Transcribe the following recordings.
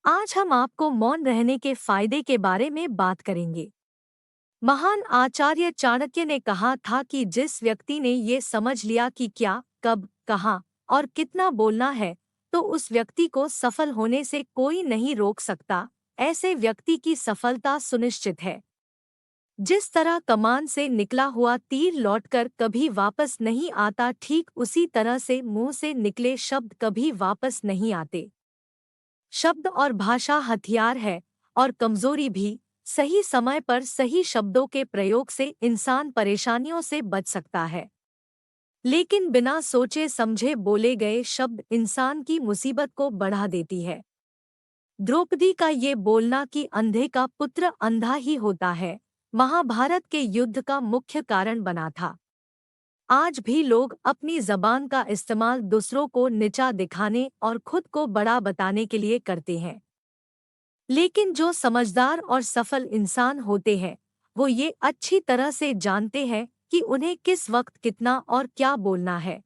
आज हम आपको मौन रहने के फायदे के बारे में बात करेंगे। महान आचार्य चाणक्य ने कहा था कि जिस व्यक्ति ने ये समझ लिया कि क्या, कब, कहाँ और कितना बोलना है, तो उस व्यक्ति को सफल होने से कोई नहीं रोक सकता। ऐसे व्यक्ति की सफलता सुनिश्चित है। जिस तरह कमान से निकला हुआ तीर लौटकर कभी वापस नहीं आता, ठीक उसी तरह से मुंह से निकले शब्द कभी वापस नहीं आते। शब्द और भाषा हथियार है, और कमजोरी भी। सही समय पर सही शब्दों के प्रयोग से इंसान परेशानियों से बच सकता है, लेकिन बिना सोचे समझे बोले गए शब्द इंसान की मुसीबत को बढ़ा देती है। द्रौपदी का ये बोलना कि अंधे का पुत्र अंधा ही होता है, महाभारत के युद्ध का मुख्य कारण बना था। आज भी लोग अपनी जबान का इस्तेमाल दूसरों को नीचा दिखाने और खुद को बड़ा बताने के लिए करते हैं। लेकिन जो समझदार और सफल इंसान होते हैं, वो ये अच्छी तरह से जानते हैं कि उन्हें किस वक्त कितना और क्या बोलना है।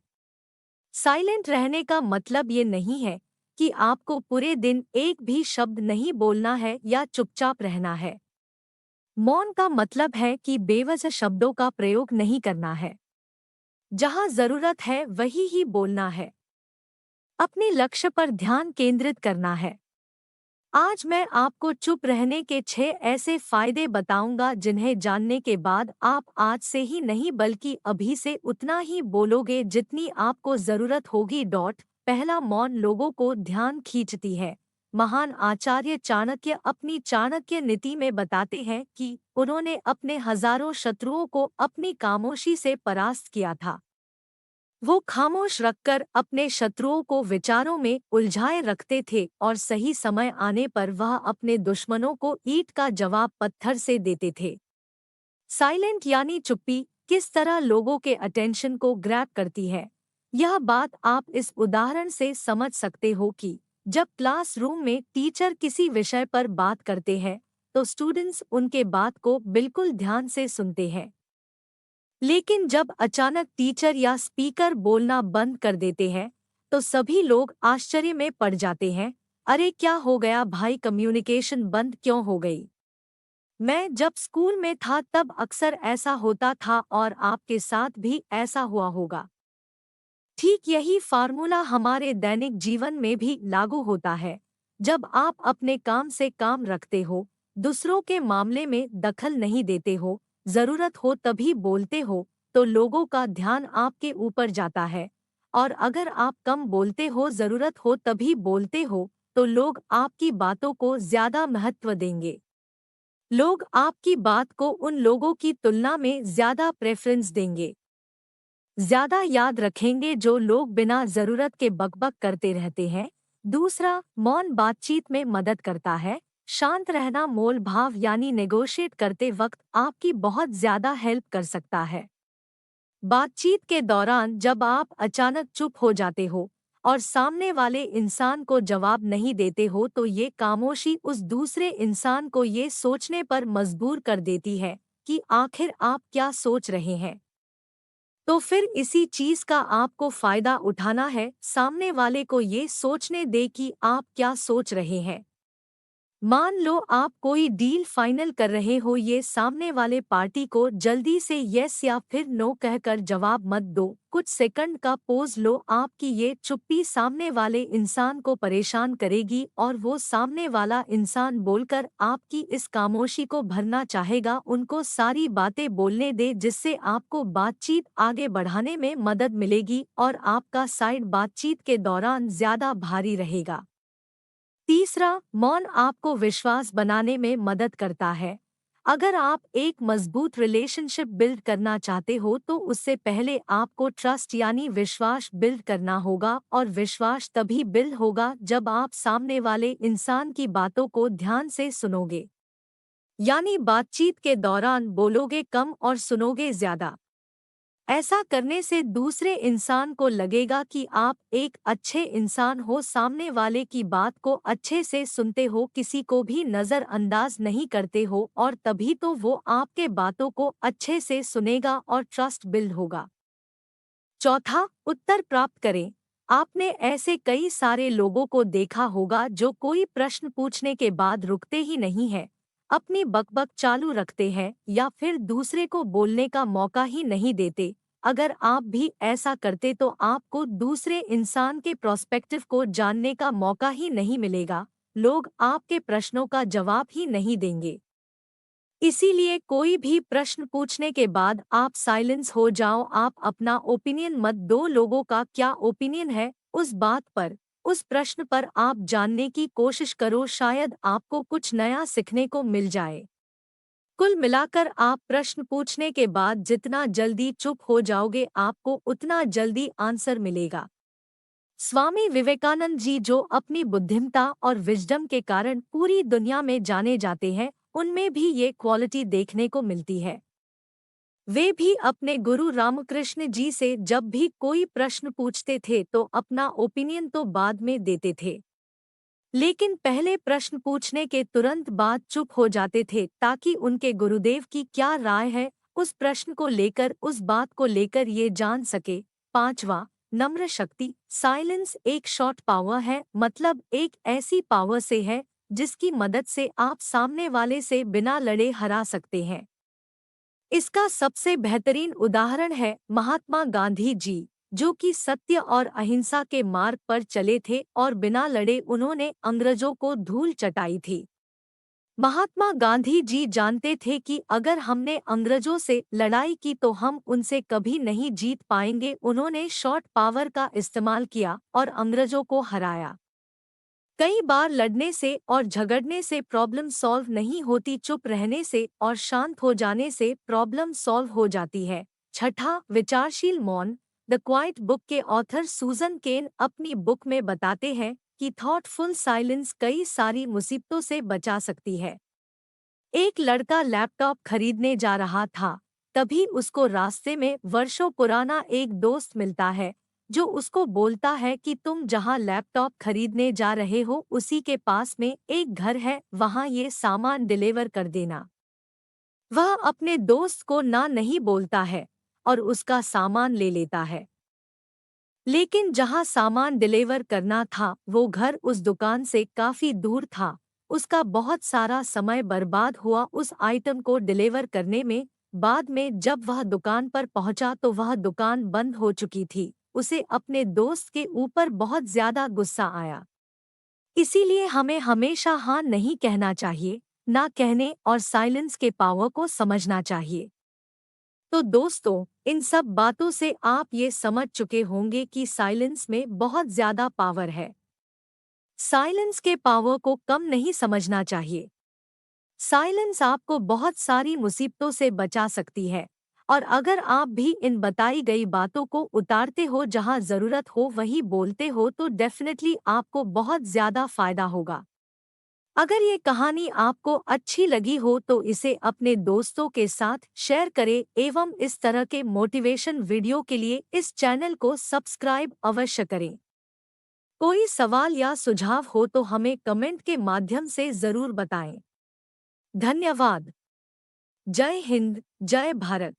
साइलेंट रहने का मतलब ये नहीं है कि आपको पूरे दिन एक भी शब्द नहीं बोलना है या चुपचाप रहना है। मौन का मतलब है कि बेवजह शब्दों का प्रयोग नहीं करना है। जहाँ जरूरत है वही ही बोलना है। अपने लक्ष्य पर ध्यान केंद्रित करना है। आज मैं आपको चुप रहने के 6 ऐसे फायदे बताऊंगा जिन्हें जानने के बाद आप आज से ही नहीं बल्कि अभी से उतना ही बोलोगे जितनी आपको जरूरत होगी। पहला, मौन लोगों को ध्यान खींचती है। महान आचार्य चाणक्य अपनी चाणक्य नीति में बताते हैं कि उन्होंने अपने हजारों शत्रुओं को अपनी खामोशी से परास्त किया था। वो खामोश रखकर अपने शत्रुओं को विचारों में उलझाए रखते थे और सही समय आने पर वह अपने दुश्मनों को ईंट का जवाब पत्थर से देते थे। साइलेंट यानी चुप्पी किस तरह लोगों के अटेंशन को ग्रैब करती है, यह बात आप इस उदाहरण से समझ सकते हो कि जब क्लासरूम में टीचर किसी विषय पर बात करते हैं तो स्टूडेंट्स उनके बात को बिल्कुल ध्यान से सुनते हैं। लेकिन जब अचानक टीचर या स्पीकर बोलना बंद कर देते हैं तो सभी लोग आश्चर्य में पड़ जाते हैं। अरे क्या हो गया भाई, कम्युनिकेशन बंद क्यों हो गई? मैं जब स्कूल में था तब अक्सर ऐसा होता था और आपके साथ भी ऐसा हुआ होगा। ठीक यही फार्मूला हमारे दैनिक जीवन में भी लागू होता है। जब आप अपने काम से काम रखते हो, दूसरों के मामले में दखल नहीं देते हो, जरूरत हो तभी बोलते हो, तो लोगों का ध्यान आपके ऊपर जाता है। और अगर आप कम बोलते हो, जरूरत हो तभी बोलते हो, तो लोग आपकी बातों को ज्यादा महत्व देंगे। लोग आपकी बात को उन लोगों की तुलना में ज्यादा प्रेफरेंस देंगे, ज्यादा याद रखेंगे जो लोग बिना जरूरत के बकबक करते रहते हैं। दूसरा, मौन बातचीत में मदद करता है। शांत रहना मोल भाव यानी नेगोशिएट करते वक्त आपकी बहुत ज्यादा हेल्प कर सकता है। बातचीत के दौरान जब आप अचानक चुप हो जाते हो और सामने वाले इंसान को जवाब नहीं देते हो तो ये खामोशी उस दूसरे इंसान को ये सोचने पर मजबूर कर देती है कि आखिर आप क्या सोच रहे हैं। तो फिर इसी चीज का आपको फायदा उठाना है। सामने वाले को ये सोचने दे कि आप क्या सोच रहे हैं। मान लो आप कोई डील फाइनल कर रहे हो, ये सामने वाले पार्टी को जल्दी से यस या फिर नो कहकर जवाब मत दो। कुछ सेकंड का पोज लो। आपकी ये चुप्पी सामने वाले इंसान को परेशान करेगी और वो सामने वाला इंसान बोलकर आपकी इस खामोशी को भरना चाहेगा। उनको सारी बातें बोलने दे जिससे आपको बातचीत आगे बढ़ाने में मदद मिलेगी और आपका साइड बातचीत के दौरान ज्यादा भारी रहेगा। तीसरा, मौन आपको विश्वास बनाने में मदद करता है। अगर आप एक मजबूत रिलेशनशिप बिल्ड करना चाहते हो तो उससे पहले आपको ट्रस्ट यानी विश्वास बिल्ड करना होगा, और विश्वास तभी बिल्ड होगा जब आप सामने वाले इंसान की बातों को ध्यान से सुनोगे। यानी बातचीत के दौरान बोलोगे कम और सुनोगे ज्यादा। ऐसा करने से दूसरे इंसान को लगेगा कि आप एक अच्छे इंसान हो, सामने वाले की बात को अच्छे से सुनते हो, किसी को भी नज़रअंदाज नहीं करते हो, और तभी तो वो आपके बातों को अच्छे से सुनेगा और ट्रस्ट बिल्ड होगा। चौथा, उत्तर प्राप्त करें। आपने ऐसे कई सारे लोगों को देखा होगा जो कोई प्रश्न पूछने के बाद रुकते ही नहीं है, अपनी बकबक चालू रखते हैं या फिर दूसरे को बोलने का मौका ही नहीं देते। अगर आप भी ऐसा करते तो आपको दूसरे इंसान के प्रोस्पेक्टिव को जानने का मौका ही नहीं मिलेगा, लोग आपके प्रश्नों का जवाब ही नहीं देंगे। इसीलिए कोई भी प्रश्न पूछने के बाद आप साइलेंस हो जाओ, आप अपना ओपिनियन मत दो, लोगों का क्या ओपिनियन है उस बात पर, उस प्रश्न पर आप जानने की कोशिश करो, शायद आपको कुछ नया सीखने को मिल जाए। कुल मिलाकर आप प्रश्न पूछने के बाद जितना जल्दी चुप हो जाओगे आपको उतना जल्दी आंसर मिलेगा। स्वामी विवेकानंद जी जो अपनी बुद्धिमता और विजडम के कारण पूरी दुनिया में जाने जाते हैं, उनमें भी ये क्वालिटी देखने को मिलती है। वे भी अपने गुरु रामकृष्ण जी से जब भी कोई प्रश्न पूछते थे तो अपना ओपिनियन तो बाद में देते थे, लेकिन पहले प्रश्न पूछने के तुरंत बाद चुप हो जाते थे ताकि उनके गुरुदेव की क्या राय है उस प्रश्न को लेकर, उस बात को लेकर ये जान सके। पांचवा, नम्र शक्ति। साइलेंस एक शॉर्ट पावर है, मतलब एक ऐसी पावर से है जिसकी मदद से आप सामने वाले से बिना लड़े हरा सकते हैं। इसका सबसे बेहतरीन उदाहरण है महात्मा गांधी जी, जो कि सत्य और अहिंसा के मार्ग पर चले थे और बिना लड़े उन्होंने अंग्रेजों को धूल चटाई थी। महात्मा गांधी जी जानते थे कि अगर हमने अंग्रेजों से लड़ाई की तो हम उनसे कभी नहीं जीत पाएंगे। उन्होंने शॉर्ट पावर का इस्तेमाल किया और अंग्रेजों को हराया। कई बार लड़ने से और झगड़ने से प्रॉब्लम सॉल्व नहीं होती, चुप रहने से और शांत हो जाने से प्रॉब्लम सॉल्व हो जाती है। छठा, विचारशील मौन। द क्वाइट बुक के ऑथर सूजन केन अपनी बुक में बताते हैं कि थॉटफुल साइलेंस कई सारी मुसीबतों से बचा सकती है। एक लड़का लैपटॉप खरीदने जा रहा था, तभी उसको रास्ते में वर्षों पुराना एक दोस्त मिलता है जो उसको बोलता है कि तुम जहां लैपटॉप खरीदने जा रहे हो उसी के पास में एक घर है, वहां ये सामान डिलीवर कर देना। वह अपने दोस्त को ना नहीं बोलता है और उसका सामान ले लेता है, लेकिन जहां सामान डिलीवर करना था वो घर उस दुकान से काफी दूर था। उसका बहुत सारा समय बर्बाद हुआ उस आइटम को डिलीवर करने में। बाद में जब वह दुकान पर पहुंचा तो वह दुकान बंद हो चुकी थी। उसे अपने दोस्त के ऊपर बहुत ज्यादा गुस्सा आया। इसीलिए हमें हमेशा हाँ नहीं कहना चाहिए, ना कहने और साइलेंस के पावर को समझना चाहिए। तो दोस्तों, इन सब बातों से आप ये समझ चुके होंगे कि साइलेंस में बहुत ज्यादा पावर है। साइलेंस के पावर को कम नहीं समझना चाहिए। साइलेंस आपको बहुत सारी मुसीबतों से बचा सकती है, और अगर आप भी इन बताई गई बातों को उतारते हो, जहां जरूरत हो वही बोलते हो, तो डेफिनेटली आपको बहुत ज्यादा फायदा होगा। अगर ये कहानी आपको अच्छी लगी हो तो इसे अपने दोस्तों के साथ शेयर करें एवं इस तरह के मोटिवेशन वीडियो के लिए इस चैनल को सब्सक्राइब अवश्य करें। कोई सवाल या सुझाव हो तो हमें कमेंट के माध्यम से जरूर बताएं। धन्यवाद। जय हिंद, जय भारत।